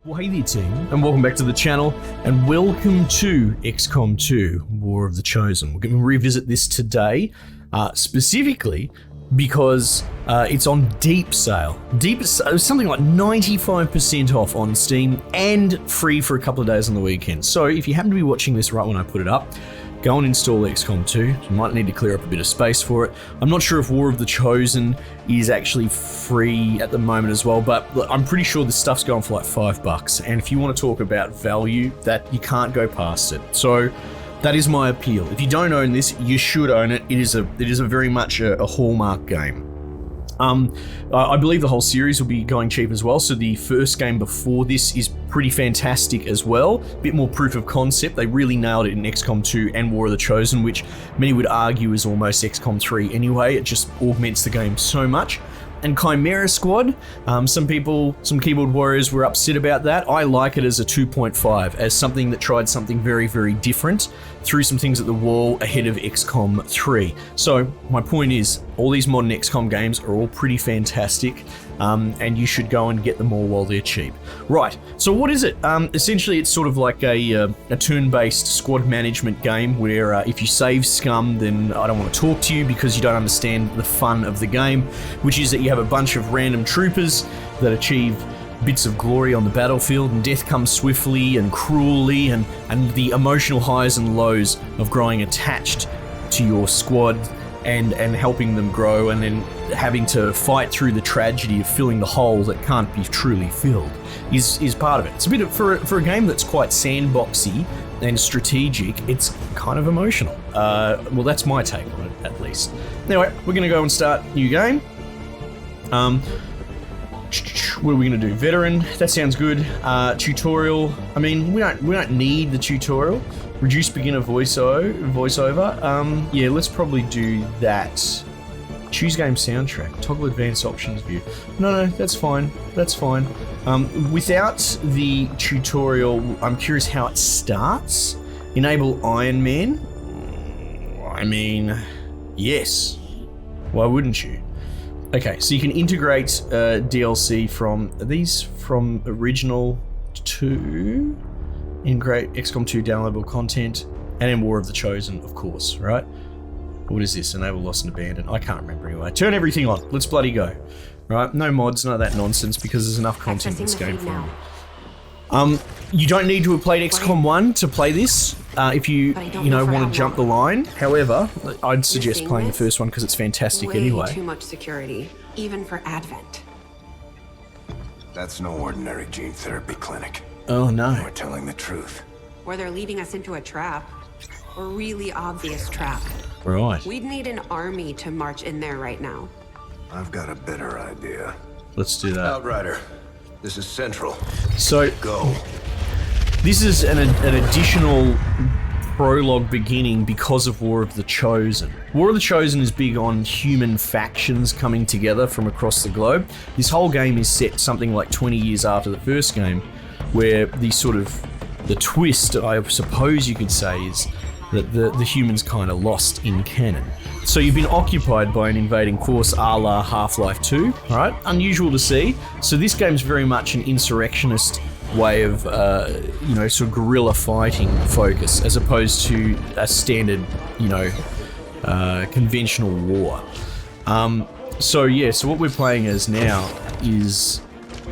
Well, hey there team, and welcome back to the channel, and welcome to XCOM 2, War of the Chosen. We're going to revisit this today, specifically because it's on deep sale. Something like 95% off on Steam and free for a couple of days on the weekend. So if you happen to be watching this right when I put it up, go and install XCOM 2. You might need to clear up a bit of space for it. I'm not sure if War of the Chosen is actually free at the moment as well, but look, I'm pretty sure this stuff's going for like $5. And if you want to talk about value, that you can't go past it. So that is my appeal. If you don't own this, you should own it. It is a very much a hallmark game. I believe the whole series will be going cheap as well, so the first game before this is pretty fantastic as well. A bit more proof of concept. They really nailed it in XCOM 2 and War of the Chosen, which many would argue is almost XCOM 3 anyway. It just augments the game so much. And Chimera Squad, some keyboard warriors were upset about that. I like it as a 2.5, as something that tried something very, very different, threw some things at the wall ahead of XCOM 3. So my point is, all these modern XCOM games are all pretty fantastic, and you should go and get them all while they're cheap. Right, so what is it? Essentially, it's sort of like a turn-based squad management game where if you save scum, then I don't want to talk to you because you don't understand the fun of the game, which is that you have a bunch of random troopers that achieve bits of glory on the battlefield, and death comes swiftly and cruelly, and the emotional highs and lows of growing attached to your squad and helping them grow, and then having to fight through the tragedy of filling the hole that can't be truly filled is part of it. It's a bit of, for a game that's quite sandboxy and strategic, it's kind of emotional. Well, that's my take on it, at least. Anyway, we're going to go and start new game. What are we going to do? Veteran, that sounds good. Tutorial, I mean, we don't need the tutorial. Reduce beginner voiceover. Yeah, let's probably do that. Choose game soundtrack. Toggle advanced options view. No, that's fine. That's fine. Without the tutorial, I'm curious how it starts. Enable Iron Man. I mean, yes. Why wouldn't you? Okay, so you can integrate DLC from original to integrate XCOM 2 downloadable content, and then War of the Chosen, of course, right? What is this? Enable Lost and Abandoned. I can't remember anyway. Turn everything on. Let's bloody go. Right? No mods, none of that nonsense, because there's enough content in this game for me. You don't need to have played XCOM 1 to play this if you want to jump the line. However, I'd suggest playing the first one because it's fantastic anyway. Too much security, even for Advent. That's no ordinary gene therapy clinic. Oh no. We're telling the truth. Or they're leading us into a trap. A really obvious trap. Right. We'd need an army to march in there right now. I've got a better idea. Let's do that. Outrider, this is Central. So, go. This is an additional prologue beginning because of War of the Chosen. War of the Chosen is big on human factions coming together from across the globe. This whole game is set something like 20 years after the first game, where the twist, I suppose you could say, is that the humans kind of lost in canon. So you've been occupied by an invading force a la Half-Life 2, right? Unusual to see. So this game's very much an insurrectionist way of, sort of guerrilla fighting focus, as opposed to a standard, conventional war. So what we're playing as now is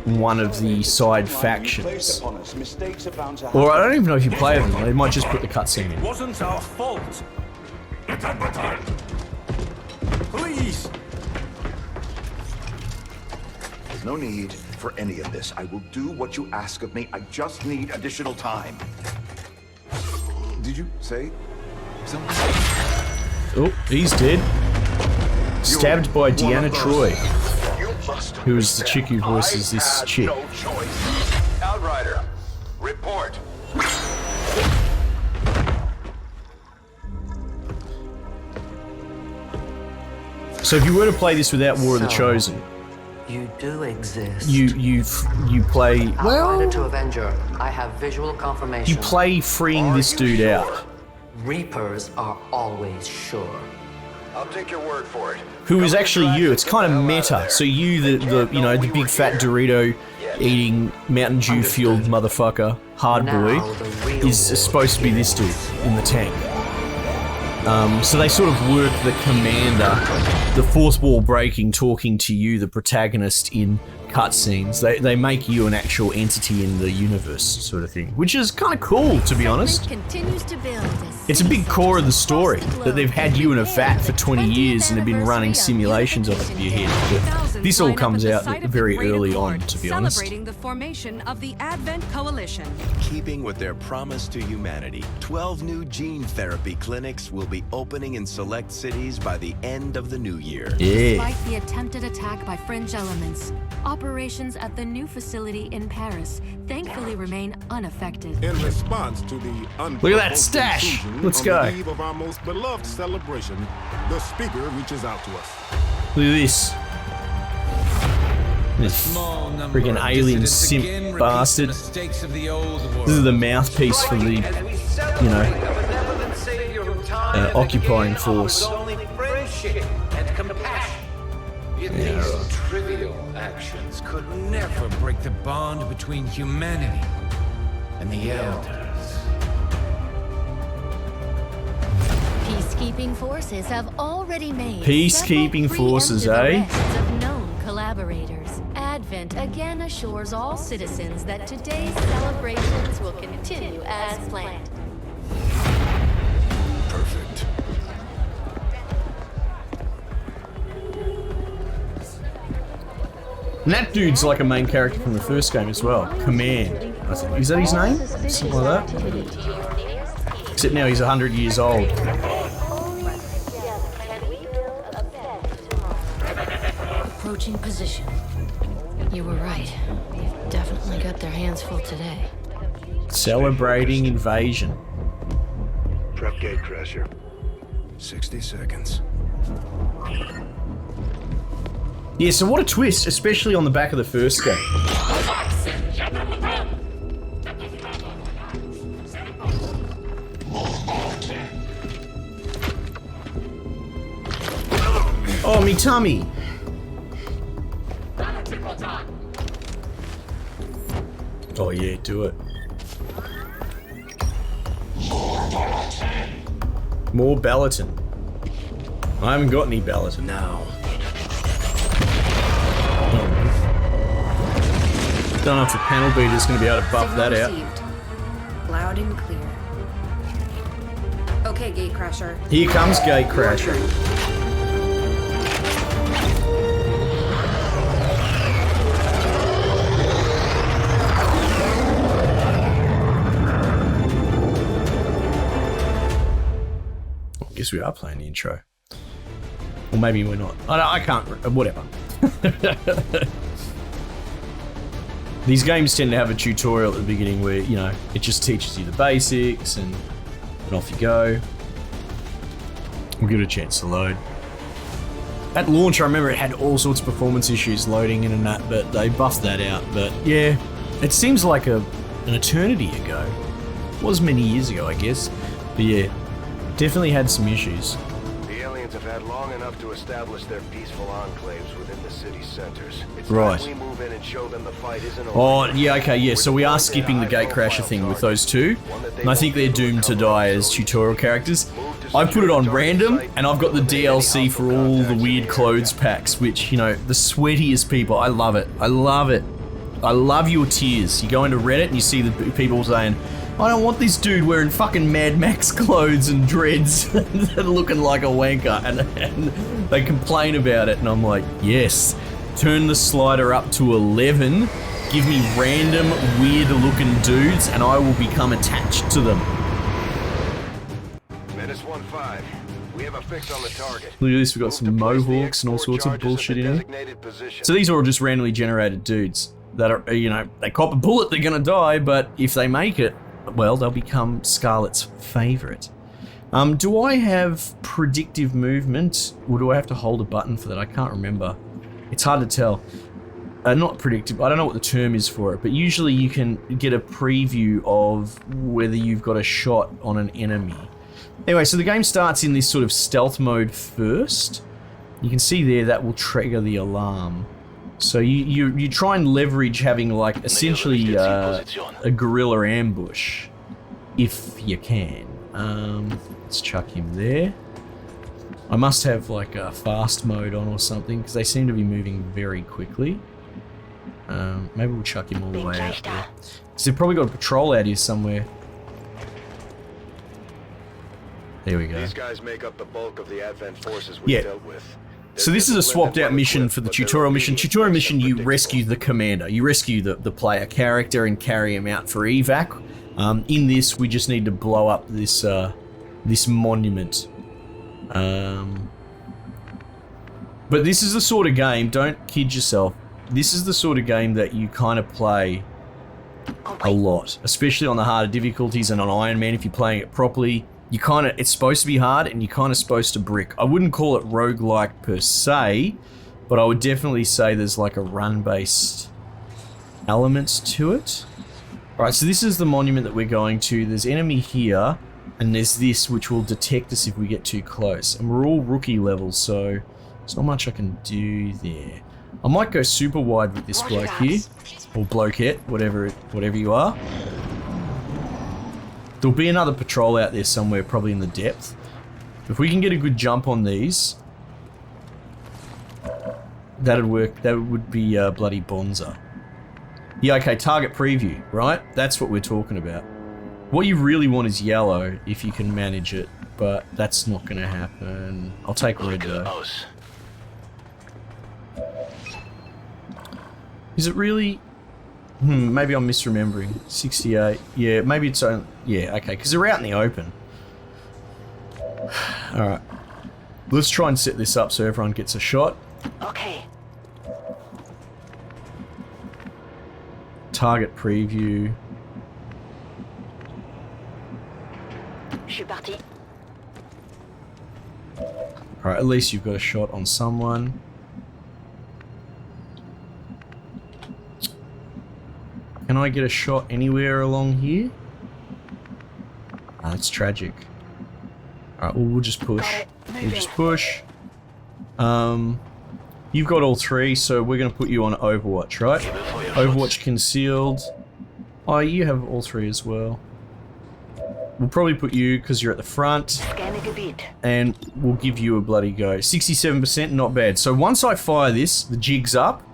one of the side factions. Or I don't even know if you play them, they might just put the cutscene in. It wasn't our fault. Please. There's no need for any of this. I will do what you ask of me. I just need additional time. Did you say something? Oh, he's dead. Stabbed by Deanna Troy, who is the chick who voices this chick. No choice. Outrider, report. So if you were to play this without War of the Chosen, you do exist. You play Outrider to Avenger, I have visual confirmation. You play freeing this dude out. Reapers are always sure. I'll take your word for it. Who is actually you? It's kind of meta. So you, the big fat Dorito eating Mountain Dew fueled motherfucker, Hard Boy, Now the real is war supposed to be this dude in the tank. So they sort of work the commander, the fourth wall breaking, talking to you, the protagonist, in cutscenes. They make you an actual entity in the universe, sort of thing, which is kind of cool, to be honest. It's a big core of the story that they've had you in a vat for 20 years and have been running simulations of it in your head. But this all comes out very early on, to be honest. Celebrating the formation of the Advent Coalition. Keeping with their promise to humanity, 12 new gene therapy clinics will be opening in select cities by the end of the new year. Yeah. Despite the attempted attack by fringe elements, operations at the new facility in Paris thankfully remain unaffected. In response to the Look at that stash. Let's go. on the eve of our most beloved celebration, the speaker reaches out to us. Look at this. This freaking alien simp bastard. This is the mouthpiece for the, you know, occupying force. These trivial actions could never break the bond between humanity and the Elders. Peacekeeping forces have already made Peacekeeping forces, preemptive eh? arrests of known collaborators. Advent again assures all citizens that today's celebrations will continue as planned. Perfect. And that dude's like a main character from the first game as well. Command. Is that his name? Something like that. Except now he's 100 years old. Approaching position. You were right. They've definitely got their hands full today. Celebrating invasion. Prep gate crasher. 60 seconds. Yeah, so what a twist, especially on the back of the first game. Oh, me tummy. Oh yeah, do it. More Ballatin. I haven't got any Ballatin now. Don't know if the panel beater's going to be able to buff that out. Loud and clear. Okay, Gatecrasher. Here comes Gatecrasher. I guess we are playing the intro. Or maybe we're not. I can't. Whatever. These games tend to have a tutorial at the beginning where, you know, it just teaches you the basics and off you go. We'll give it a chance to load. At launch, I remember it had all sorts of performance issues loading in and that, but they buffed that out. But yeah, it seems like an eternity ago. It was many years ago, I guess. But yeah, definitely had some issues. The aliens have had long enough to establish their peaceful enclaves within the city centers. It's right. time we move in and show them the fight isn't over. Oh, yeah, okay, yeah, so we are skipping the Gatecrasher thing with those two, and I think they're doomed to die as tutorial characters. I put it on random, and I've got the DLC for all the weird clothes packs, which, you know, the sweatiest people, I love it. I love it. I love your tears. You go into Reddit and you see the people saying, I don't want this dude wearing fucking Mad Max clothes and dreads and looking like a wanker, and they complain about it, and I'm like, yes, turn the slider up to 11, give me random weird looking dudes, and I will become attached to them. Menace 1-5. We have a fix on the target. Look at this, we've got some mohawks and all sorts of bullshit in here. So these are all just randomly generated dudes that are, you know, they cop a bullet, they're gonna die, but if they make it, well, they'll become Scarlet's favorite. Do I have predictive movement, or do I have to hold a button for that? I can't remember. It's hard to tell. Not predictive, I don't know what the term is for it, but usually you can get a preview of whether you've got a shot on an enemy. Anyway, so the game starts in this sort of stealth mode first. You can see there that will trigger the alarm. So you try and leverage having like essentially a guerrilla ambush, if you can. Let's chuck him there. I must have like a fast mode on or something because they seem to be moving very quickly. Maybe we'll chuck him all the way out there. Because they've probably got a patrol out here somewhere. There we go. These guys make up the bulk of the Advent forces we dealt with. So this is a swapped out mission for the tutorial mission. Tutorial mission, you rescue the commander. You rescue the player character and carry him out for evac. In this, we just need to blow up this this monument. But this is the sort of game, don't kid yourself, this is the sort of game that you kind of play a lot, especially on the harder difficulties and on Iron Man if you're playing it properly. You kind of, it's supposed to be hard and you're kind of supposed to brick. I wouldn't call it roguelike per se, but I would definitely say there's like a run-based elements to it. Alright, so this is the monument that we're going to. There's enemy here, and there's this which will detect us if we get too close. And we're all rookie level, so there's not much I can do there. I might go super wide with this bloke here, or blokeette, whatever you are. There'll be another patrol out there somewhere, probably in the depth. If we can get a good jump on these, that'd work. That would be bloody bonza. Yeah, okay, target preview, right? That's what we're talking about. What you really want is yellow, if you can manage it, but that's not going to happen. I'll take red though. Is it really? Maybe I'm misremembering. 68. Yeah, maybe it's only... Yeah, okay, because they're out in the open. Alright. Let's try and set this up so everyone gets a shot. Okay. Target preview. Je suis parti. Alright, at least you've got a shot on someone. Can I get a shot anywhere along here? Ah, that's tragic. Alright, well, we'll just push. We'll just push. You've got all three, so we're going to put you on Overwatch, right? Overwatch concealed. Oh, you have all three as well. We'll probably put you, because you're at the front. And we'll give you a bloody go. 67%, not bad. So once I fire this, the jig's up.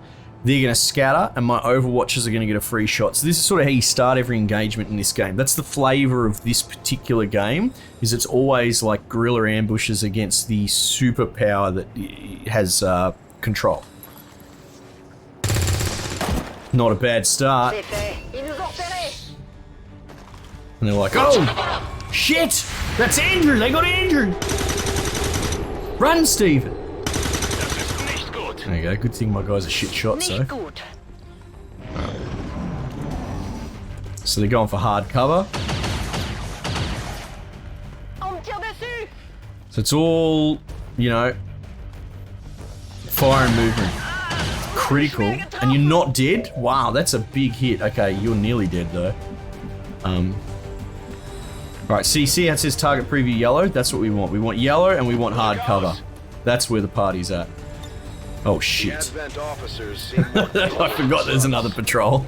They're going to scatter, and my Overwatchers are going to get a free shot. So this is sort of how you start every engagement in this game. That's the flavour of this particular game, is it's always like guerrilla ambushes against the superpower that has control. Not a bad start. And they're like, oh, shit, that's Andrew, they got Andrew. Run, Steven. There you go, good thing my guy's a shit shot, so. Right. So they're going for hard cover. So it's all, you know, fire and movement. Critical. And you're not dead? Wow, that's a big hit. Okay, you're nearly dead though. Alright, see how it says target preview yellow? That's what we want. We want yellow and we want hard cover. That's where the party's at. Oh shit. I forgot there's another patrol.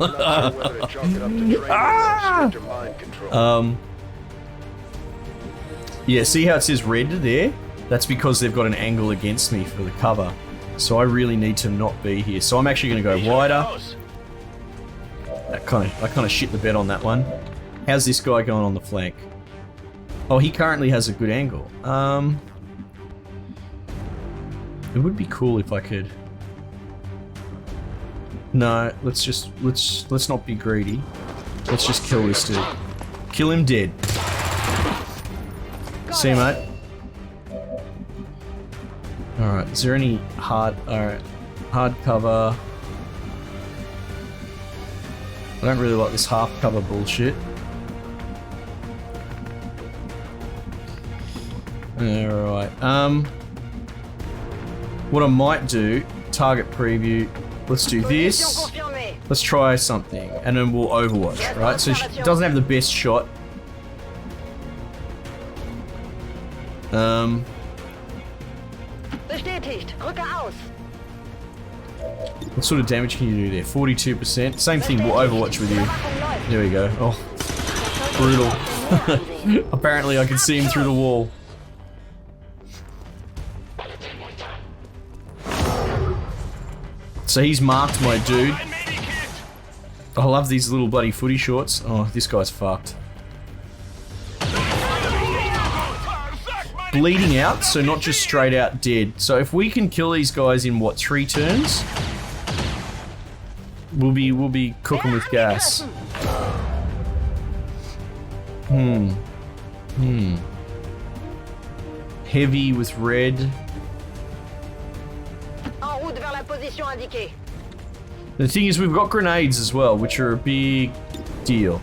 Yeah, see how it says red there? That's because they've got an angle against me for the cover. So I really need to not be here. So I'm actually going to go wider. I kind of shit the bed on that one. How's this guy going on the flank? Oh, he currently has a good angle. It would be cool if I could. No, let's not be greedy. Let's just kill this dude. Kill him dead. See, mate. Alright, is there any hard... Alright, hard cover. I don't really like this half cover bullshit. Alright, what I might do, target preview, let's do this. Let's try something, and then we'll Overwatch, right? So she doesn't have the best shot. What sort of damage can you do there? 42%. Same thing, we'll Overwatch with you. There we go. Oh, brutal. Apparently I can see him through the wall. So he's marked my dude. I love these little bloody footy shorts. Oh, this guy's fucked. Bleeding out, so not just straight out dead. So if we can kill these guys in what, 3 turns? We'll be cooking with gas. Heavy with red. The thing is, we've got grenades as well, which are a big deal.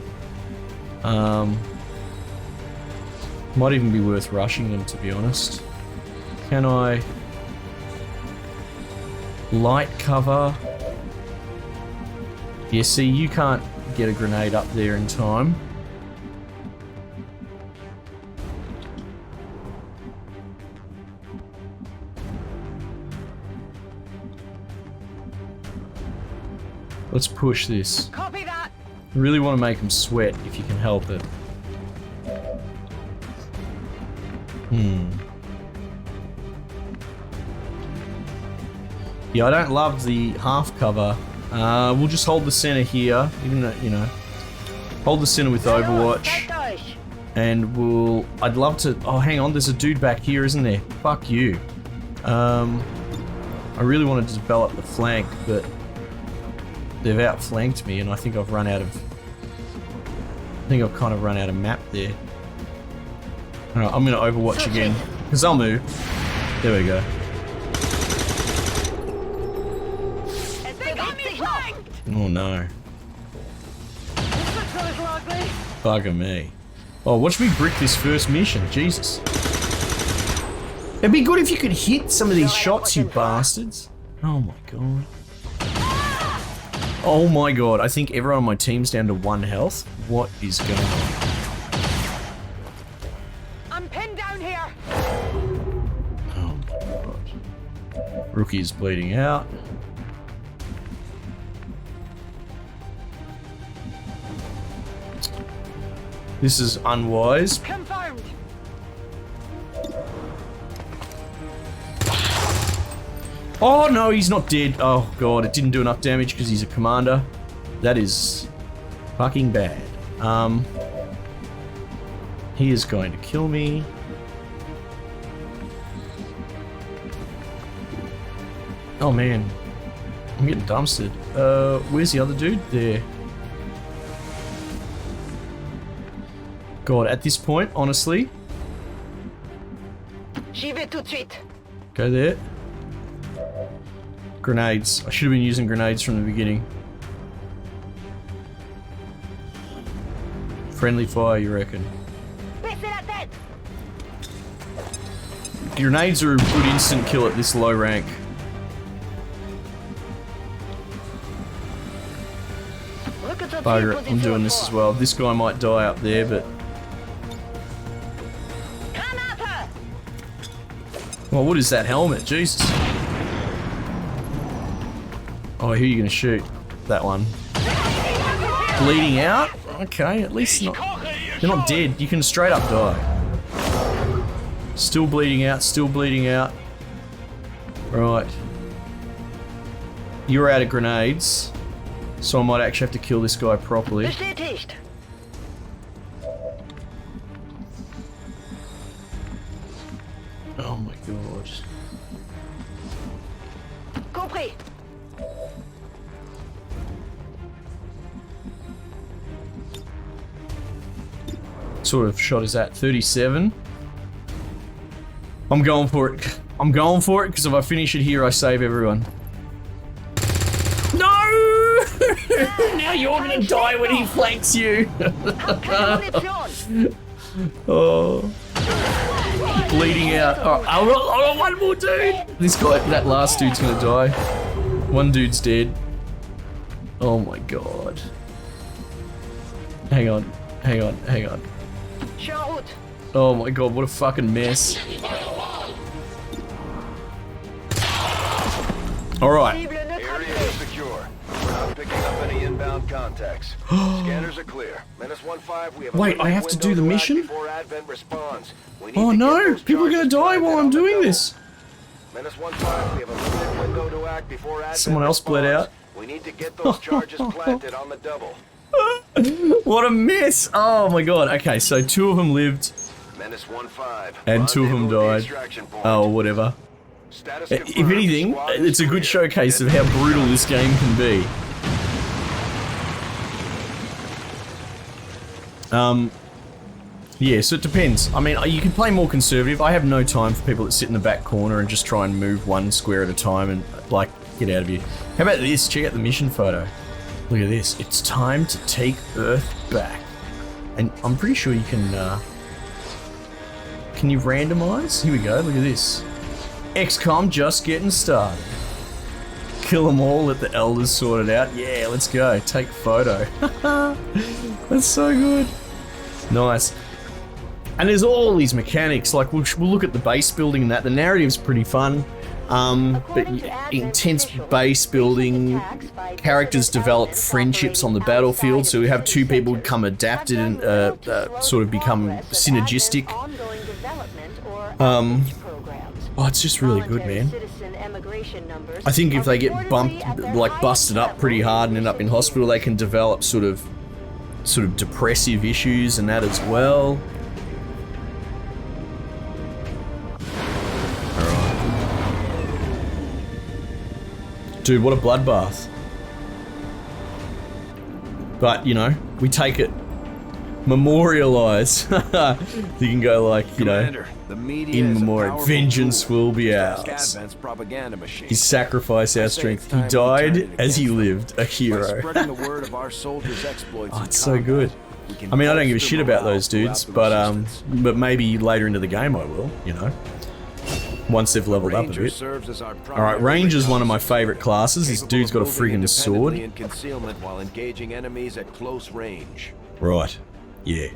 Might even be worth rushing them, to be honest. Can I... light cover? Yeah, see, you can't get a grenade up there in time. Let's push this. Copy that. I really want to make them sweat if you can help it. Yeah, I don't love the half cover. We'll just hold the center here, even though, you know, hold the center with Overwatch. And we'll... I'd love to... Oh, hang on, there's a dude back here, isn't there? Fuck you. I really wanted to develop the flank, but they've outflanked me, and I think I've run out of... I think I've kind of run out of map there. Alright, I'm gonna Overwatch again, because I'll move. There we go. Oh no. Bugger me. Oh, watch me brick this first mission, Jesus. It'd be good if you could hit some of these shots, you bastards. Oh my god. Oh my god, I think everyone on my team's down to 1 health. What is going on? I'm pinned down here. Oh my god. Rookie is bleeding out. This is unwise. Confirmed. Oh no, he's not dead. Oh god, it didn't do enough damage because he's a commander. That is fucking bad. He is going to kill me. Oh man, I'm getting dumpstered. Where's the other dude? There. God, at this point, honestly. J'y vais tout de suite. Go there. Grenades. I should have been using grenades from the beginning. Friendly fire, you reckon? Baissez la tête. Grenades are a good instant kill at this low rank. Bugger it, I'm doing this as well. This guy might die up there, but... Well, what is that helmet? Jesus. Oh, who are you going to shoot? That one. Bleeding out? Okay, at least not... They're not dead. You can straight up die. Still bleeding out, still bleeding out. Right. You're out of grenades. So I might actually have to kill this guy properly. Oh my god. Compris. Sort of shot is that? 37? I'm going for it. I'm going for it because if I finish it here, I save everyone. No! Now you're gonna die when he flanks you. Oh. Bleeding out. Oh, I got one more dude. This guy, that last dude's gonna die. One dude's dead. Oh my god. Hang on, hang on, hang on. Oh my god, what a fucking mess. Alright. picking up any inbound contacts. Scanners are clear. Menace 1-5, we have a Wait, I have to do the window mission? act before Advent responds. We need Oh to get no, those people are gonna charges die while planted I'm on the doing double. this. Menace 1-5, we have a limited window to act before Advent Someone else bled responds. out. We need to get those charges planted on the double. What a mess! Oh my god. Okay, so 2 of them lived, Menace 1-5. and 2 of them rendezvous at the died. extraction point. Oh, whatever. Status If confirmed. anything, Squad is it's a good clear. showcase of how brutal this game can be. Yeah, so it depends. I mean, you can play more conservative. I have no time for people that sit in the back corner and just try and move one square at a time and, like, get out of here. How about this? Check out the mission photo. Look at this. It's time to take Earth back. And I'm pretty sure you can you randomize? Here we go, look at this. XCOM just getting started. Kill them all, let the elders sort it out. Yeah, let's go. Take photo. That's so good. Nice. And there's all these mechanics, like we'll look at the base building and that. The narrative's pretty fun. But intense base building, characters develop friendships on the battlefield, so we have 2 people become adapted and sort of become synergistic. Oh, it's just really good, man. I think if they get bumped, like busted up pretty hard and end up in hospital, they can develop sort of depressive issues and that as well. Dude, what a bloodbath. But, you know, we take it. Memorialize. You can go like, you Commander, know, the media in is a memoriam. powerful Vengeance tool. will be Ask ours. Advent's propaganda machine. He sacrificed our strength. He time we turn died it as he against them. lived, a By hero. spreading the word of our soldiers' exploits Oh, in it's so combat, good. we can I mean, I don't give a bolster shit about morale those dudes, throughout the resistance. but maybe later into the game I will, you know. Once they've leveled up a Ranger bit. serves as our Alright, Ranger's one of my favorite classes. This capable dude's got a of moving friggin' sword. independently in concealment while engaging enemies at close range. Right. Yeah.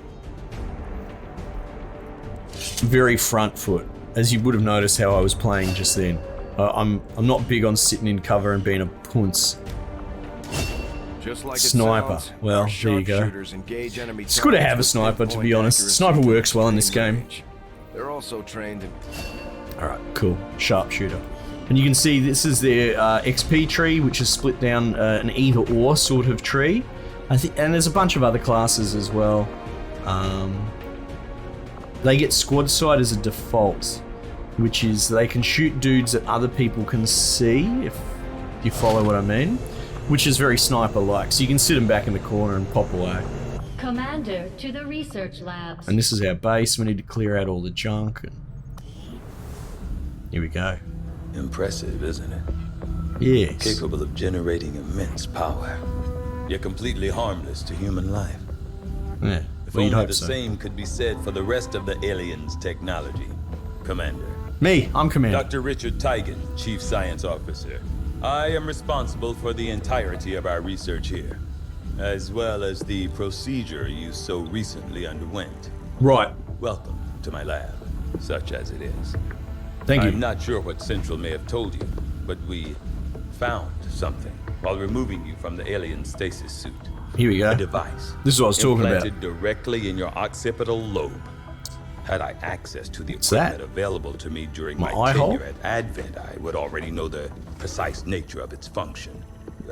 Very front foot, as you would have noticed how I was playing just then. I'm not big on sitting in cover and being a punce. Just like Sniper. Well, there you go. It's good to have a sniper, to be honest. Sniper works well in this game. They're also trained in... Alright, cool. Sharpshooter. And you can see this is their XP tree, which is split down an either-or sort of tree. And there's a bunch of other classes as well. They get squad sight as a default, which is they can shoot dudes that other people can see, if you follow what I mean, which is very sniper-like. So you can sit them back in the corner and pop away. Commander, to the research labs. And this is our base. We need to clear out all the junk. And here we go. Impressive, isn't it? Yes. Capable of generating immense power, yet completely harmless to human life. Yeah. If Well, you'd only hope the so. same could be said for the rest of the aliens' technology. Commander. Me, I'm Commander. Dr. Richard Tigan, Chief Science Officer. I am responsible for the entirety of our research here, as well as the procedure you so recently underwent. Right. Welcome to my lab, such as it is. Thank you. I'm not sure what Central may have told you, but we found something while removing you from the alien stasis suit. Here we go. A device. This is what I was talking about. Implanted directly in your occipital lobe. Had I access to the What's that? equipment available to me during My my eye hole? tenure at Advent, I would already know the precise nature of its function.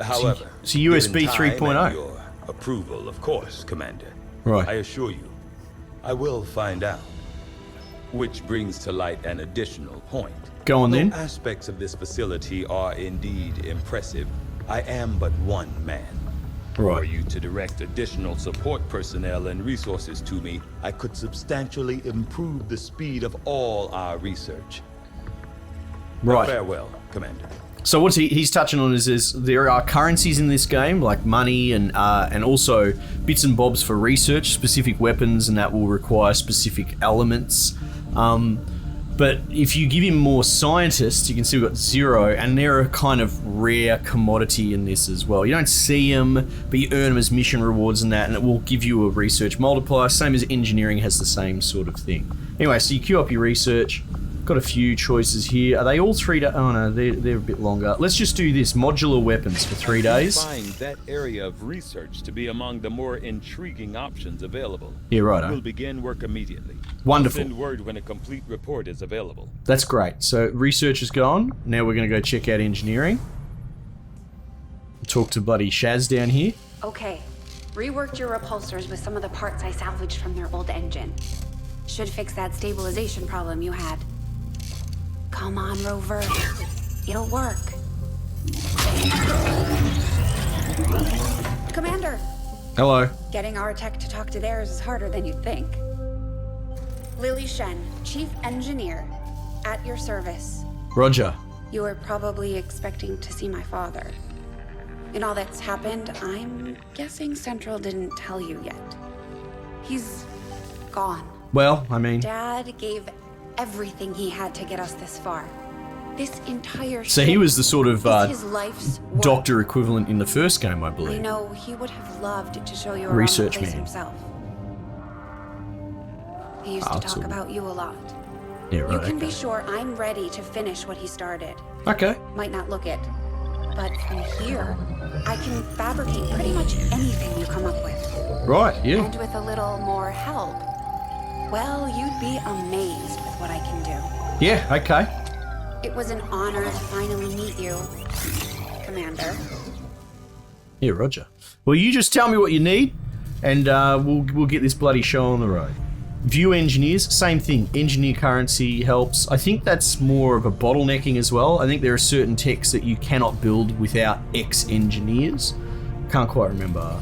However, it's a USB given time 3.0. and your approval, of course, Commander. Right. I assure you, I will find out. Which brings to light an additional point. Go on then. Though aspects of this facility are indeed impressive, I am but one man. Right. Were you to direct additional support personnel and resources to me, I could substantially improve the speed of all our research. Right. Farewell, Commander. So what he's touching on is there are currencies in this game, like money and also bits and bobs for research, specific weapons, and that will require specific elements. But if you give him more scientists, you can see we've got 0, and they're a kind of rare commodity in this as well. You don't see them, but you earn them as mission rewards and that, and it will give you a research multiplier, same as engineering has the same sort of thing. Anyway, so you queue up your research. Got a few choices here. Are they all 3 days? Oh no, they're a bit longer. Let's just do this. Modular weapons for 3 days. I find that area of research to be among the more intriguing options available. Yeah, right. We'll begin work immediately. Wonderful. Send word when a complete report is available. That's great. So research is gone. Now we're going to go check out engineering. Talk to bloody Shaz down here. Okay. Reworked your repulsors with some of the parts I salvaged from their old engine. Should fix that stabilization problem you had. Come on, Rover. It'll work. Commander. Hello. Getting our tech to talk to theirs is harder than you'd think. Lily Shen, Chief Engineer, at your service. Roger. You were probably expecting to see my father. In all that's happened, I'm guessing Central didn't tell you yet. He's gone. Well, I mean... Dad gave everything he had to get us this far. This entire So he was the sort of his life's work. doctor equivalent in the first game, I I believe. know he would have loved to show you around Research the place man. himself. He used to talk about you a lot. Yeah, right. You can Okay. be sure I'm ready to finish what he started. Okay. Might not look it, but from here, I can fabricate pretty much anything you come up with. Right, yeah. And with a little more help, well, you'd be amazed with what I can do. Yeah, okay. It was an honor to finally meet you, Commander. Yeah, Roger. Well, you just tell me what you need, and we'll get this bloody show on the road. View engineers, same thing. Engineer currency helps. I think that's more of a bottlenecking as well. I think there are certain techs that you cannot build without ex-engineers. Can't quite remember.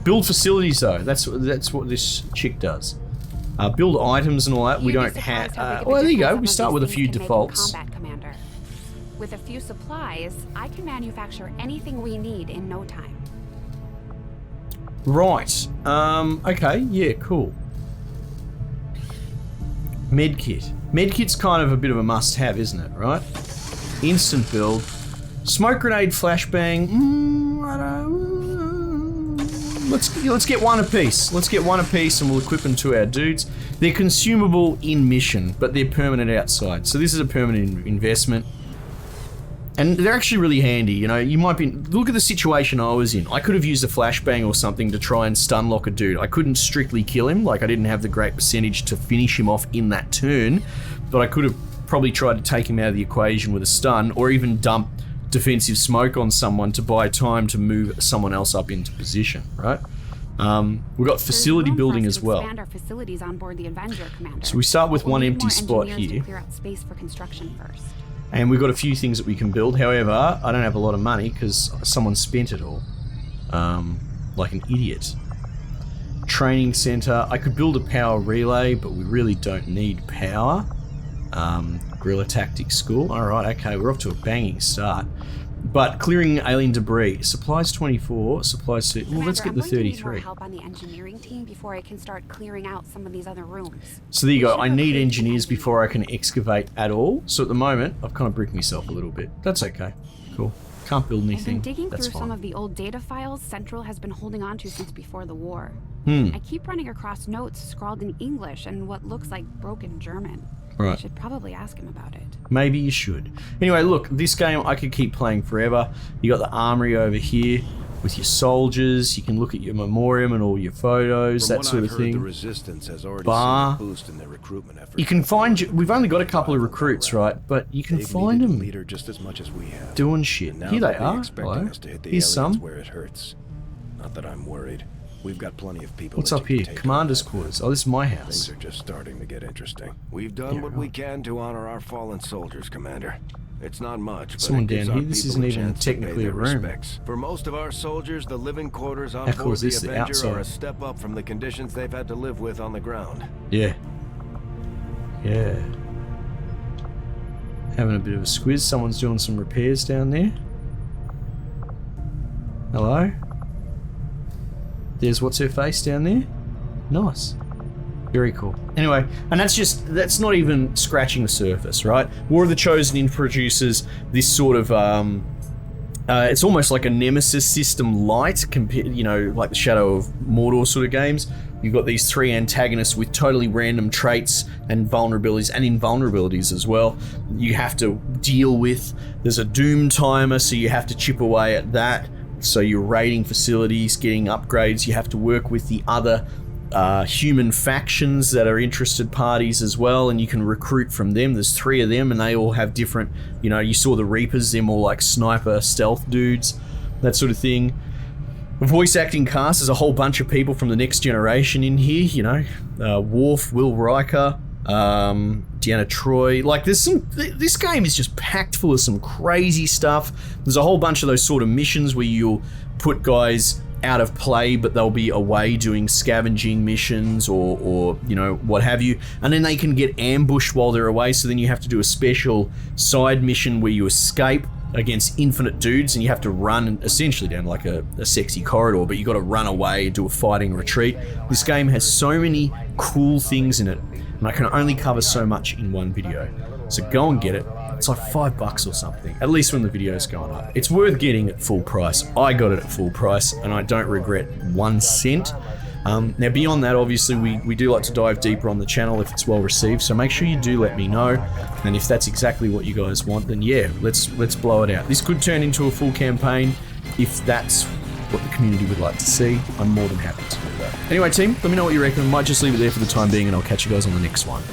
Build facilities though. That's what this chick does. Build items and all that. We don't have. Well, there you go. We start with a few defaults. Combat, Commander. With a few supplies, I can manufacture anything we need in no time. Right. Okay. Yeah. Cool. Medkit. Medkit's kind of a bit of a must-have, isn't it? Right. Instant build. Smoke grenade, flashbang. Let's get one apiece. Let's get one apiece, and we'll equip them to our dudes. They're consumable in mission, but they're permanent outside. So this is a permanent investment. And they're actually really handy, you know. You might be... Look at the situation I was in. I could have used a flashbang or something to try and stun lock a dude. I couldn't strictly kill him, like I didn't have the great percentage to finish him off in that turn, but I could have probably tried to take him out of the equation with a stun, or even dump defensive smoke on someone to buy time to move someone else up into position, right? We've got facility building as well. Expand our facilities on board the Avenger, Commander. So we start with We'll one need empty more spot engineers to here. clear out space for construction first. And we've got a few things that we can build. However, I don't have a lot of money because someone spent it all. Like an idiot. Training center. I could build a power relay, but we really don't need power. Guerrilla tactics school. Alright, okay, we're off to a banging start. But clearing alien debris. Supplies 24, supplies... Well, let's get the I'm going to need 33. more help on the engineering team before I can start clearing out some of these other rooms. So there you go. I need engineers before I can excavate at all. So at the moment, I've kind of bricked myself a little bit. That's okay. Cool. Can't build I've anything. been digging That's through fine. some of the old data files Central has been holding on to since before the war. Hmm. I keep running across notes scrawled in English and what looks like broken German. Right. I should probably ask him about it. Maybe you should. Anyway, look, this game I could keep playing forever. You got the armory over here with your soldiers. You can look at your memoriam and all your photos, From that what sort I've of heard, thing. the resistance has already Bar. seen a boost in their recruitment efforts. You can find... We've only got a couple of recruits, right? But you can They've find needed a them leader just as much as we have. doing shit. And now Here they they'll be are. expecting Hello. us to hit the Here's aliens some. where it hurts. Not that I'm worried. We've got plenty of people. What's that up you here? can take Commander's on. quarters. Oh, this is my house. Things are just starting to get interesting. We've done what we can to honor our fallen soldiers, Commander. It's not much, but Someone it gives down our here. This people isn't a even chance to pay technically a their room. respects. For most of our soldiers, the living quarters on How cool board is the this, the Avenger are a outside? step up from the conditions they've had to live with on the ground. Yeah. Yeah. Having a bit of a squiz. Someone's doing some repairs down there. Hello? There's what's her face down there. Nice. Very cool. Anyway, and that's not even scratching the surface, right? War of the Chosen introduces this sort of it's almost like a Nemesis system light, compared, you know, like the Shadow of Mordor sort of games. You've got these 3 antagonists with totally random traits and vulnerabilities and invulnerabilities as well. You have to deal with. There's a doom timer, so you have to chip away at that. So you're raiding facilities, getting upgrades. You have to work with the other human factions that are interested parties as well, and you can recruit from them. There's 3 of them, and they all have different, you know, you saw the Reapers, they're more like sniper stealth dudes, that sort of thing. The voice acting cast, there's a whole bunch of people from the next generation in here, you know, Worf, Will Riker, Deanna Troi. Like, there's some, this game is just packed full of some crazy stuff. There's a whole bunch of those sort of missions where you'll put guys out of play, but they'll be away doing scavenging missions or you know, what have you, and then they can get ambushed while they're away, so then you have to do a special side mission where you escape against infinite dudes and you have to run essentially down like a sexy corridor, but you got to run away and do a fighting retreat. This game has so many cool things in it, and I can only cover so much in one video, so go and get it. It's like $5 or something, at least when the video's going up. It's worth getting at full price. I got it at full price, and I don't regret 1 cent. Now beyond that, obviously we do like to dive deeper on the channel if it's well received, so make sure you do let me know, and if that's exactly what you guys want, then yeah, let's blow it out. This could turn into a full campaign if that's what the community would like to see. I'm more than happy to do that. Anyway team, let me know what you reckon. Might just leave it there for the time being, and I'll catch you guys on the next one.